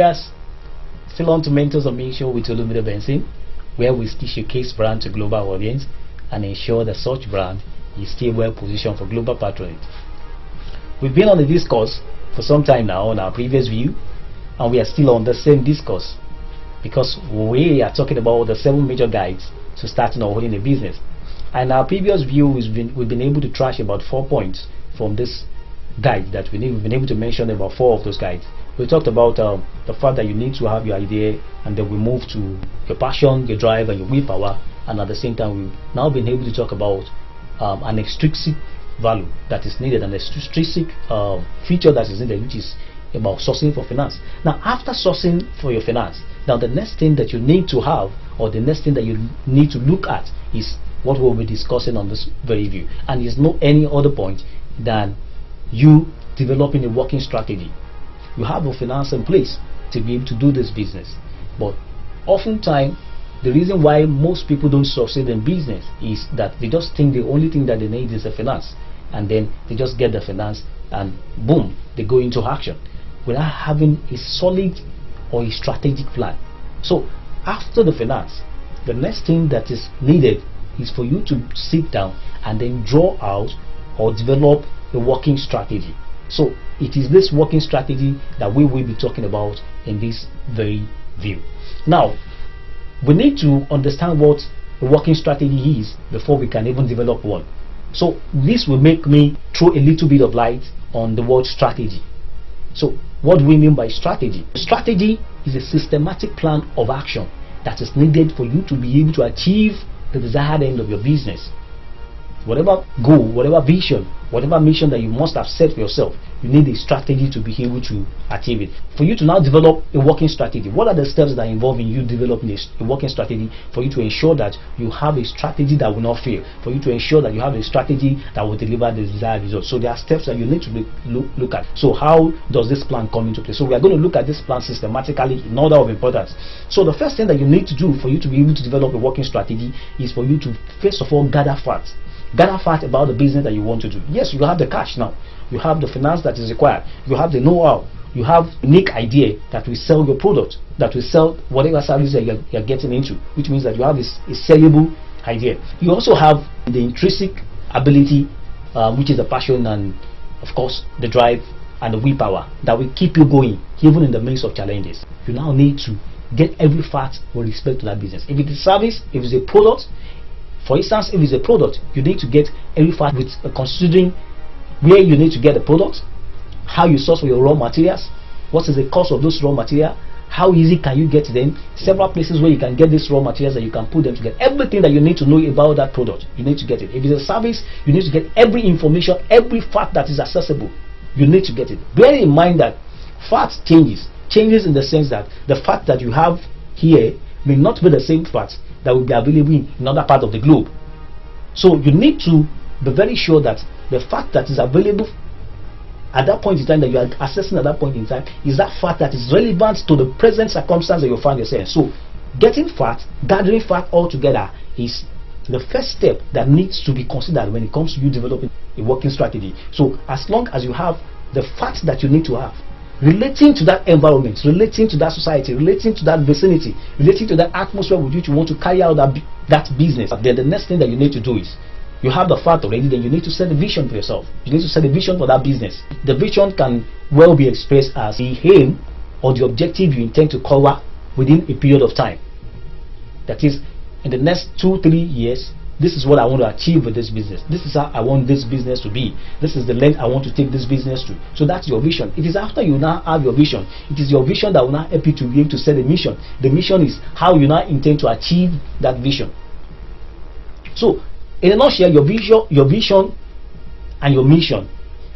Nigerians, still on to Mentors on Me Show with Olumide Benson, where we still showcase brand to global audience and ensure that such brand is still well positioned for global patronage. We've been on the discourse for some time now on our previous view, and we are still on the same discourse because we are talking about the 7 major guides to starting or holding a business. And our previous view we've been able to trash about 4 points from this guide that we've been able to mention about 4 of those guides. We talked about the fact that you need to have your idea, and then we move to your passion, your drive, and your willpower. And at the same time, we've now been able to talk about an extrinsic value that is needed, an extrinsic feature that is needed, which is about sourcing for finance. Now, after sourcing for your finance, now the next thing that you need to have, or the next thing that you need to look at, is what we'll be discussing on this very view. And there's no any other point than you developing a working strategy. You have a finance in place to be able to do this business, but oftentimes the reason why most people don't succeed in business is that they just think the only thing that they need is the finance, and then they just get the finance and boom, they go into action without having a solid or a strategic plan. So after the finance, the next thing that is needed is for you to sit down and then draw out or develop a working strategy. So it is this working strategy that we will be talking about in this very view. Now, we need to understand what a working strategy is before we can even develop one. So this will make me throw a little bit of light on the word strategy. So what do we mean by strategy? Strategy is a systematic plan of action that is needed for you to be able to achieve the desired end of your business. Whatever goal, whatever vision, whatever mission that you must have set for yourself, you need a strategy to be able to achieve it. For you to now develop a working strategy, what are the steps that are involved in you developing a working strategy for you to ensure that you have a strategy that will not fail, for you to ensure that you have a strategy that will deliver the desired results? So there are steps that you need to look at. So how does this plan come into play? So we are going to look at this plan systematically in order of importance. So the first thing that you need to do for you to be able to develop a working strategy is for you to first of all gather facts. Gather facts about the business that you want to do. Yes, you have the cash now. You have the finance that is required. You have the know-how. You have a unique idea that will sell your product, that will sell whatever service that you're getting into, which means that you have a sellable idea. You also have the intrinsic ability, which is the passion and, of course, the drive and the willpower that will keep you going, even in the midst of challenges. You now need to get every fact with respect to that business. If it's a service, if it's a product, for instance, if it's a product, you need to get every fact with considering where you need to get the product, how you source for your raw materials, what is the cost of those raw materials, how easy can you get them, several places where you can get these raw materials that you can put them together. Everything that you need to know about that product, you need to get it. If it's a service, you need to get every information, every fact that is accessible. You need to get it. Bear in mind that facts changes in the sense that the fact that you have here may not be the same fact that will be available in another part of the globe. So you need to be very sure that the fact that is available at that point in time, that you are assessing at that point in time, is that fact that is relevant to the present circumstance that you find yourself in. So getting fact, gathering fact all together is the first step that needs to be considered when it comes to you developing a working strategy. So as long as you have the facts that you need to have relating to that environment, relating to that society, relating to that vicinity, relating to that atmosphere with which you want to carry out that business, then the next thing that you need to do is, you have the fact already, then you need to set a vision for yourself. You need to set a vision for that business. The vision can well be expressed as the aim or the objective you intend to cover within a period of time. That is, in the next 2-3 years, this is what I want to achieve with this business. This is how I want this business to be. This is the length I want to take this business to. So that's your vision. It is after you now have your vision, it is your vision that will now help you to be able to set a mission. The mission is how you now intend to achieve that vision. So in a nutshell, your vision and your mission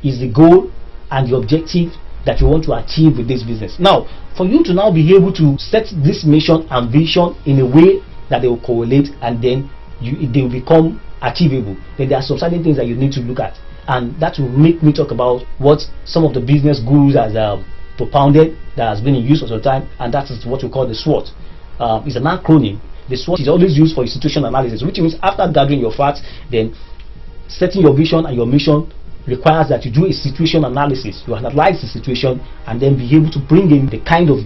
is the goal and the objective that you want to achieve with this business. Now, for you to now be able to set this mission and vision in a way that they will correlate and then they will become achievable, then there are some certain things that you need to look at, and that will make me talk about what some of the business gurus has propounded, that has been in use for some time, and that is what we call the SWOT. It's an acronym. The SWOT is always used for situation analysis, which means after gathering your facts, then setting your vision and your mission requires that you do a situation analysis. You analyze the situation and then be able to bring in the kind of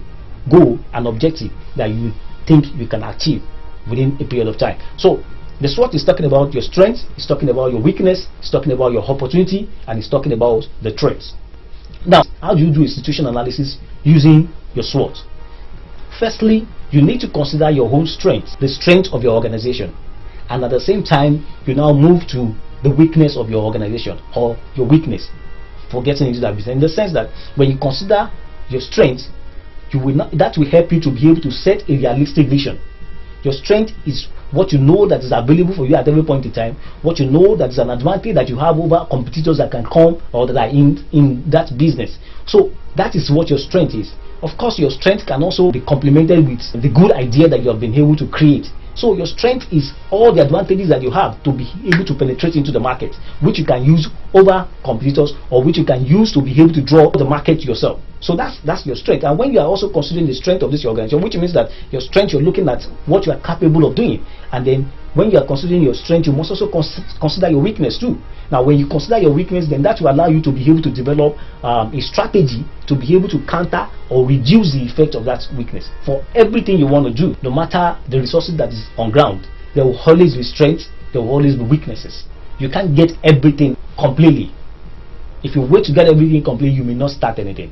goal and objective that you think you can achieve within a period of time. So the SWOT is talking about your strength, it's talking about your weakness, it's talking about your opportunity, and it's talking about the threats. Now, how do you do a situation analysis using your SWOT? Firstly, you need to consider your own strength, the strength of your organization, and at the same time, you now move to the weakness of your organization or your weakness for getting into that business. In the sense that when you consider your strength, that will help you to be able to set a realistic vision. Your strength is what you know that is available for you at every point in time, what you know that is an advantage that you have over competitors that can come or that are in that business. So that is what your strength is. Of course, your strength can also be complemented with the good idea that you have been able to create. So your strength is all the advantages that you have to be able to penetrate into the market, which you can use over competitors, or which you can use to be able to draw the market yourself. So that's your strength. And when you are also considering the strength of this organization, which means that your strength, you're looking at what you are capable of doing. And then when you are considering your strength, you must also consider your weakness too. Now, when you consider your weakness, then that will allow you to be able to develop a strategy to be able to counter or reduce the effect of that weakness. For everything you want to do, no matter the resources that is on ground, there will always be strengths, there will always be weaknesses. You can't get everything completely. If you wait to get everything completely, you may not start anything.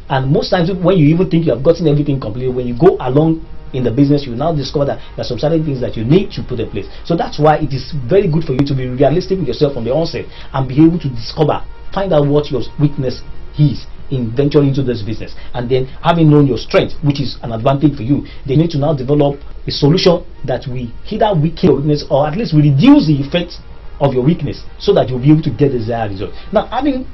And most times when you even think you have gotten everything completely, when you go along in the business, you now discover that there are some certain things that you need to put in place. So that's why it is very good for you to be realistic with yourself from the onset and be able to find out what your weakness is in venturing into this business. And then, having known your strength, which is an advantage for you, they need to now develop a solution that will either weaken your weakness or at least will reduce the effect of your weakness, so that you'll be able to get the desired result. Now, having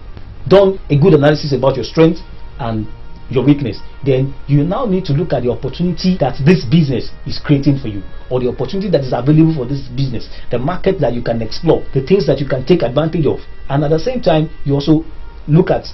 done a good analysis about your strength and your weakness, then you now need to look at the opportunity that this business is creating for you, or the opportunity that is available for this business, the market that you can explore, the things that you can take advantage of. And at the same time, you also look at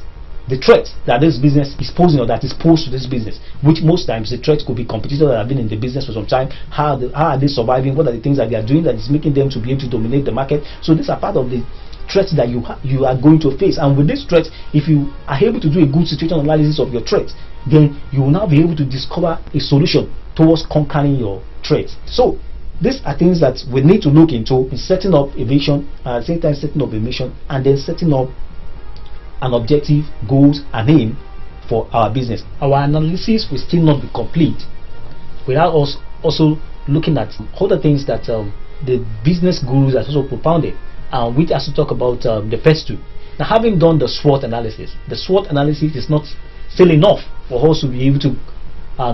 the threat that this business is posing, or that is posed to this business, which most times the threat could be competitors that have been in the business for some time. How are they surviving? What are the things that they are doing that is making them to be able to dominate the market? So these are part of the threats that you are going to face. And with this threat, if you are able to do a good situation analysis of your threat, then you will now be able to discover a solution towards conquering your threat. So these are things that we need to look into in setting up a vision, at the same time setting up a mission, and then setting up an objective, goals, and aim for our business. Our analysis will still not be complete without us also looking at other things that the business gurus have also propounded, which has to talk about the first two. Now, having done the SWOT analysis, the SWOT analysis is not still enough for us to be able to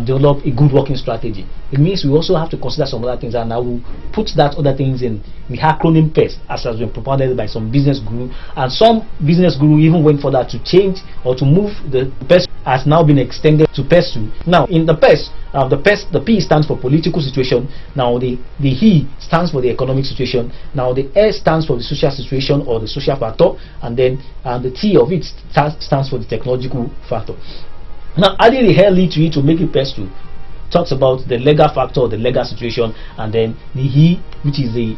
develop a good working strategy. It means we also have to consider some other things, and I will put that other things in the acronym PEST, as has been propounded by some business guru. And some business guru even went further to change or to move the PEST, has now been extended to PEST2. Now, in the PEST, the P stands for political situation. Now, the E stands for the economic situation. Now, the S stands for the social situation or the social factor, and then the T of it stands for the technological factor. Now, adding the L to it to make it PEST2 talks about the legal factor or the legal situation, and then the E, which is the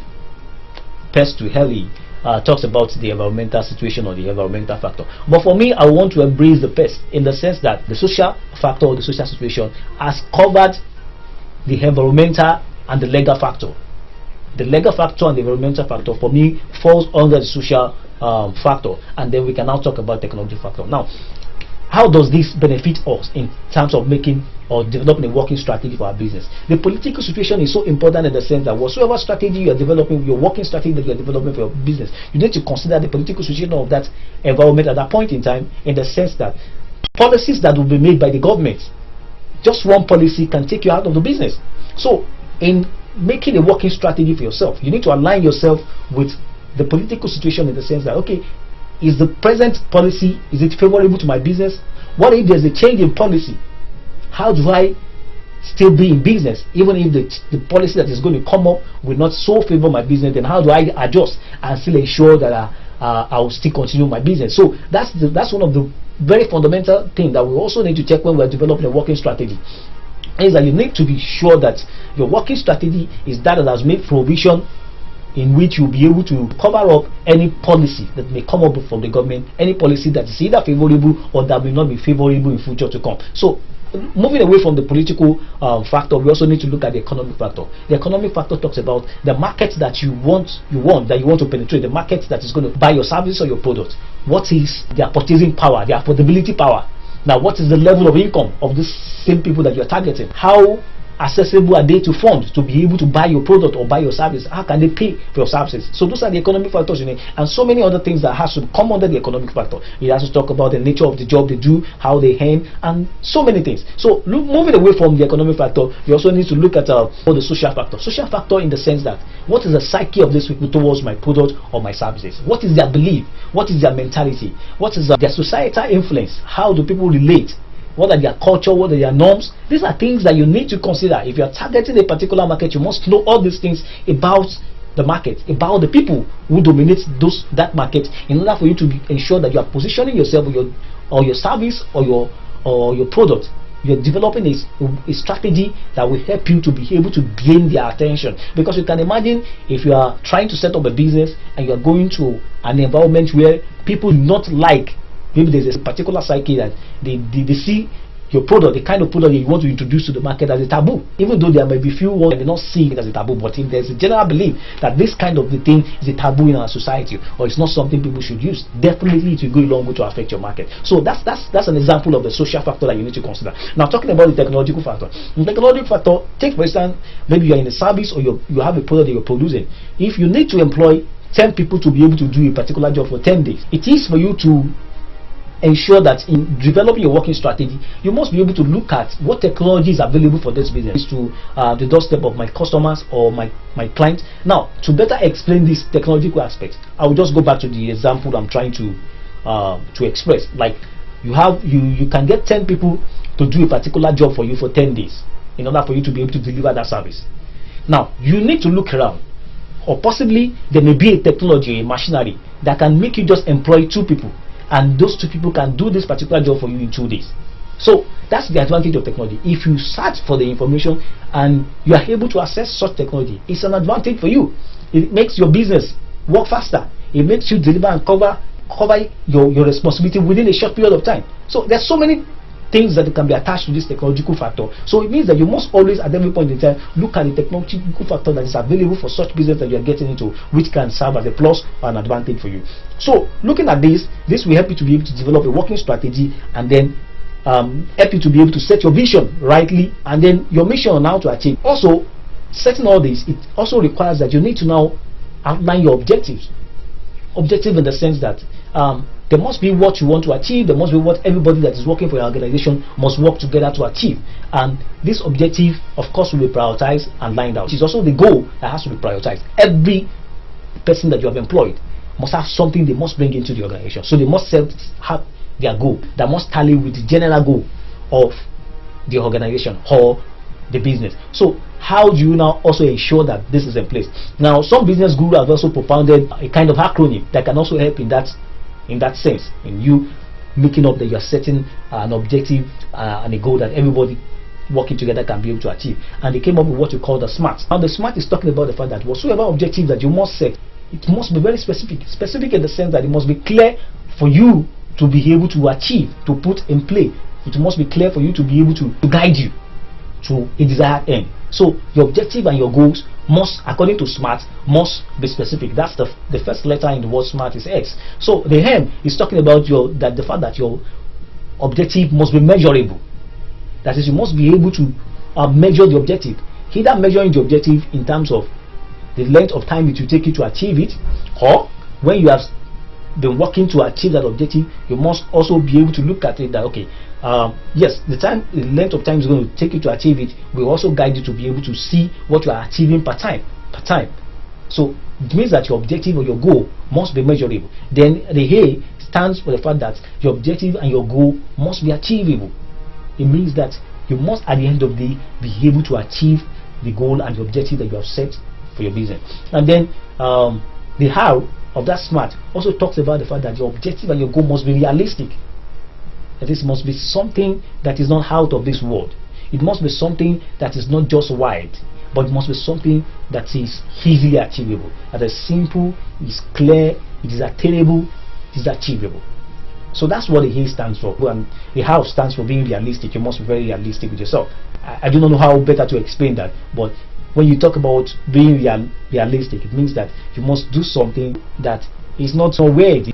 PEST2 LE, talks about the environmental situation or the environmental factor. But for me, I want to embrace the PEST in the sense that the social factor or the social situation has covered the environmental and the legal factor. The legal factor and the environmental factor for me falls under the social factor, and then we can now talk about technology factor. Now, how does this benefit us in terms of making or developing a working strategy for our business? The political situation is so important in the sense that whatsoever strategy you are developing, your working strategy that you are developing for your business, you need to consider the political situation of that environment at that point in time, in the sense that policies that will be made by the government, just one policy can take you out of the business. So in making a working strategy for yourself, you need to align yourself with the political situation in the sense that, okay, is the present policy, is it favorable to my business? What if there's a change in policy? How do I still be in business even if the policy that is going to come up will not so favor my business? Then how do I adjust and still ensure that I will still continue my business? So that's one of the very fundamental things that we also need to check when we're developing a working strategy, is that you need to be sure that your working strategy is that has made provision in which you'll be able to cover up any policy that may come up from the government, any policy that is either favorable or that will not be favorable in future to come. So moving away from the political factor, we also need to look at the economic factor. The economic factor talks about the market that you want to penetrate, the market that is going to buy your service or your product. What is their purchasing power, their affordability power? Now, what is the level of income of these same people that you're targeting? How accessible are they to funds to be able to buy your product or buy your service? How can they pay for your services? So those are the economic factors, and so many other things that has to come under the economic factor. It has to talk about the nature of the job they do, how they earn, and so many things. So moving away from the economic factor, we also need to look at the social factor. Social factor in the sense that what is the psyche of these people towards my product or my services? What is their belief? What is their mentality? What is their societal influence? How do people relate? What are their culture? What are their norms? These are things that you need to consider. If you are targeting a particular market, you must know all these things about the market, about the people who dominate that market, in order for you to ensure that you are positioning yourself or your service or your product. You're developing a strategy that will help you to be able to gain their attention. Because you can imagine if you are trying to set up a business and you are going to an environment where people do not like, maybe there's a particular psyche that they see your product, the kind of product you want to introduce to the market, as a taboo. Even though there may be few ones that may not see it as a taboo, but if there's a general belief that this kind of the thing is a taboo in our society, or it's not something people should use, definitely it will go a long way to affect your market. So that's an example of the social factor that you need to consider. Now, talking about the technological factor. The technological factor, take for instance, maybe you're in a service or you have a product that you're producing. If you need to employ 10 people to be able to do a particular job for 10 days, it is for you to ensure that in developing your working strategy, you must be able to look at what technology is available for this business to the doorstep of my customers or my clients. Now, to better explain this technological aspect, I will just go back to the example I'm trying to express. Like you can get 10 people to do a particular job for you for 10 days in order for you to be able to deliver that service. Now, you need to look around, or possibly there may be a technology, a machinery that can make you just employ 2 people, and those 2 people can do this particular job for you in 2 days. So that's the advantage of technology. If you search for the information and you are able to access such technology, it's an advantage for you. It makes your business work faster. It makes you deliver and cover your responsibility within a short period of time. So there's so many things that can be attached to this technological factor. So it means that you must always, at every point in time, look at the technological factor that is available for such business that you are getting into, which can serve as a plus or an advantage for you. So looking at this will help you to be able to develop a working strategy, and then help you to be able to set your vision rightly, and then your mission on how to achieve. Also, setting all this, it also requires that you need to now outline your objectives. Objective in the sense that there must be what you want to achieve, there must be what everybody that is working for your organization must work together to achieve. And this objective, of course, will be prioritized and lined out. It is also the goal that has to be prioritized. Every person that you have employed must have something they must bring into the organization. So they must have their goal that must tally with the general goal of the organization or the business. So how do you now also ensure that this is in place? Now, some business gurus have also propounded a kind of acronym that can also help in that sense, in you making up that you are setting an objective and a goal that everybody working together can be able to achieve. And they came up with what you call the SMART. Now, the SMART is talking about the fact that whatsoever objective that you must set, it must be very specific. Specific in the sense that it must be clear for you to be able to achieve, to put in play. It must be clear for you to be able to guide you to a desired end. So your objective and your goals must, according to SMART, must be specific. That's the first letter in the word SMART is S. So the M is talking about the fact that your objective must be measurable. That is, you must be able to measure the objective. Either measuring the objective in terms of the length of time it will take you to achieve it, or when you have been working to achieve that objective, you must also be able to look at it that, okay, yes, the length of time is going to take you to achieve it will also guide you to be able to see what you are achieving per time. So it means that your objective or your goal must be measurable. Then the A stands for the fact that your objective and your goal must be achievable. It means that you must, at the end of the day, be able to achieve the goal and the objective that you have set for your business. And then the how of that SMART also talks about the fact that your objective and your goal must be realistic. This must be something that is not out of this world. It must be something that is not just wide, but it must be something that is easily achievable. That is simple, it is clear, it is attainable, it is achievable. So that's what the A stands for. And the how stands for being realistic. You must be very realistic with yourself. I do not know how better to explain that, but when you talk about being realistic, it means that you must do something that is not so weird.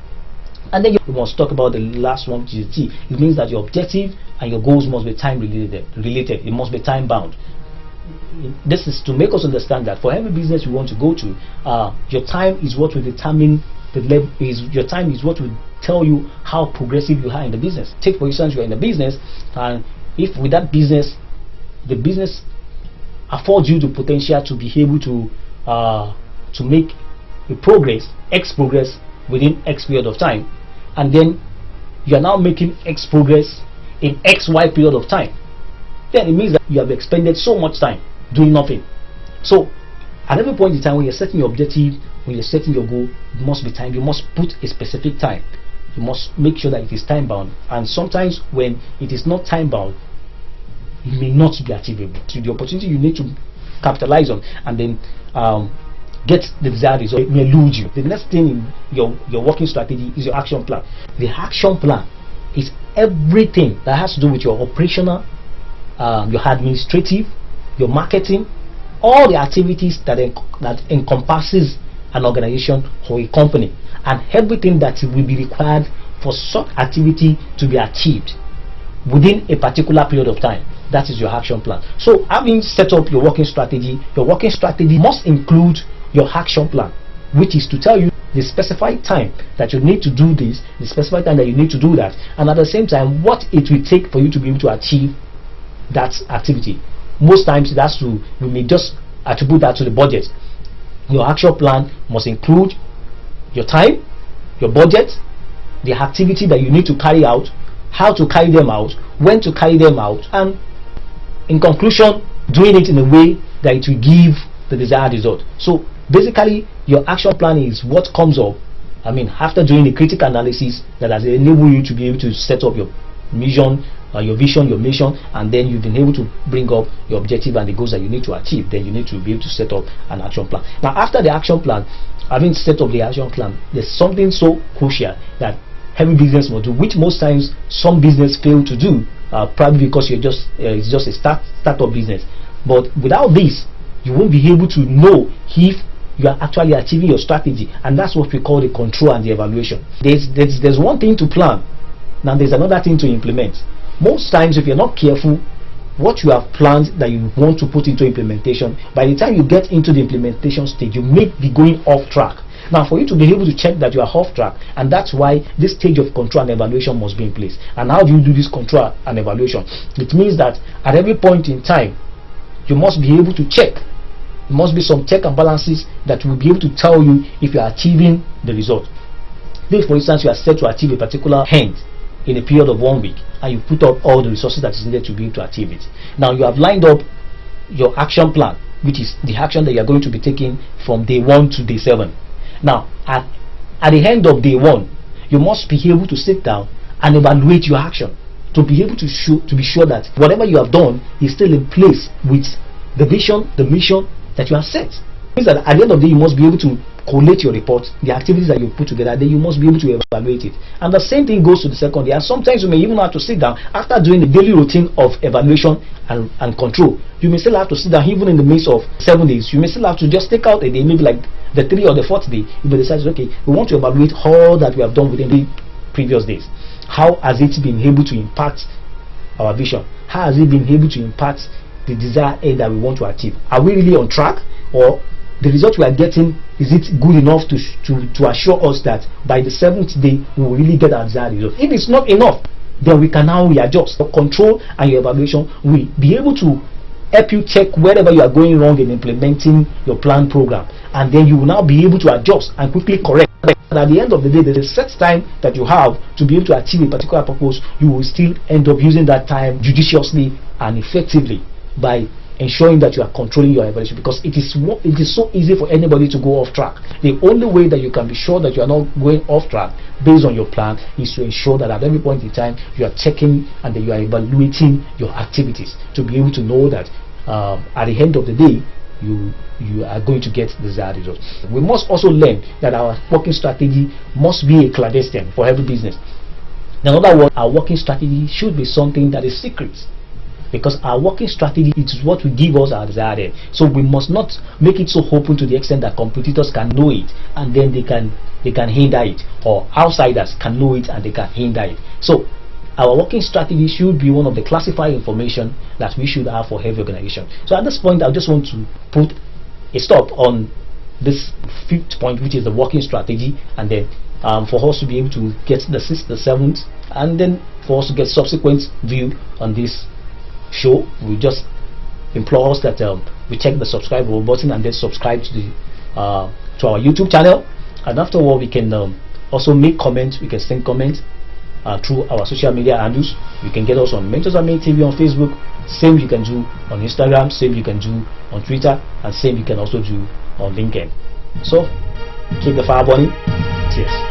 And then you must talk about the last one, which is T. It means that your objective and your goals must be time related. It must be time bound. This is to make us understand that for every business you want to go to, your time is what will determine the level. Your time is what will tell you how progressive you are in the business. Take for instance, you are in a business, and if with that business, the business affords you the potential to be able to make a progress, X progress within X period of time, and then you are now making X progress in XY period of time, then it means that you have expended so much time doing nothing. So at every point in time when you're setting your objective, when you're setting your goal, it must be time. You must put a specific time. You must make sure that it is time bound, and sometimes when it is not time bound, it may not be achievable. So the opportunity you need to capitalize on and then get the desired result may elude you. The next thing in your working strategy is your action plan. The action plan is everything that has to do with your operational, your administrative, your marketing, all the activities that encompasses an organization or a company, and everything that will be required for such activity to be achieved within a particular period of time. That is your action plan. So having set up your working strategy must include your action plan, which is to tell you the specified time that you need to do this, the specified time that you need to do that, and at the same time what it will take for you to be able to achieve that activity. Most times we may just attribute that to the budget. Your action plan must include your time, your budget, the activity that you need to carry out, how to carry them out, when to carry them out, and in conclusion, doing it in a way that it will give the desired result. So basically, your action plan is what comes up, after doing a critical analysis that has enabled you to be able to set up your mission, your vision, your mission, and then you've been able to bring up your objective and the goals that you need to achieve. Then you need to be able to set up an action plan. Now, after the action plan, having set up the action plan, there's something so crucial that every business must do, which most times some business fail to do, probably because it's just a startup business. But without this, you won't be able to know if you are actually achieving your strategy, and that's what we call the control and the evaluation. There's one thing to plan, now there's another thing to implement. Most times, if you're not careful, what you have planned that you want to put into implementation, by the time you get into the implementation stage, you may be going off track. Now, for you to be able to check that you are off track, and that's why this stage of control and evaluation must be in place. And how do you do this control and evaluation? It means that at every point in time, you must be able to check. There must be some check and balances that will be able to tell you if you are achieving the result. If, for instance, you are set to achieve a particular end in a period of 1 week, and you put up all the resources that is needed to be able to achieve it. Now, you have lined up your action plan, which is the action that you are going to be taking from day 1 to day 7. Now, at the end of day 1, you must be able to sit down and evaluate your action to be able to be sure that whatever you have done is still in place with the vision, the mission that you have set. It means that at the end of the day, you must be able to collate your report, the activities that you put together, then you must be able to evaluate it. And the same thing goes to the second day. And sometimes you may even have to sit down after doing the daily routine of evaluation and control. You may still have to sit down even in the midst of 7 days. You may still have to just take out a day, maybe like the 3rd or the 4th day. You may decide, okay, we want to evaluate all that we have done within the previous days. How has it been able to impact our vision? How has it been able to impact the desired end that we want to achieve? Are we really on track, or the result we are getting, is it good enough to assure us that by the 7th day we will really get our desired result? If it's not enough, then we can now readjust. Your control and your evaluation will be able to help you check wherever you are going wrong in implementing your planned program, and then you will now be able to adjust and quickly correct. And at the end of the day, there's a set time that you have to be able to achieve a particular purpose. You will still end up using that time judiciously and effectively by ensuring that you are controlling your evaluation, because it is so easy for anybody to go off track. The only way that you can be sure that you are not going off track based on your plan is to ensure that at every point in time you are checking and that you are evaluating your activities to be able to know that at the end of the day you are going to get the desired results. We must also learn that our working strategy must be a clandestine for every business. In other words, our working strategy should be something that is secret, because our working strategy is what will give us our desired end. So we must not make it so open to the extent that competitors can know it and then they can hinder it, or outsiders can know it and they can hinder it. So our working strategy should be one of the classified information that we should have for every organization. So at this point, I just want to put a stop on this fifth point, which is the working strategy, and then for us to be able to get the sixth, the seventh, and then for us to get subsequent view on this show, we just implore us that we check the subscribe button and then subscribe to the to our YouTube channel. And afterward, we can also make comments. We can send comments through our social media handles. You can get us on mentorsminttv on Facebook. Same you can do on Instagram. Same you can do on Twitter, and same you can also do on LinkedIn. So keep the fire burning. Cheers.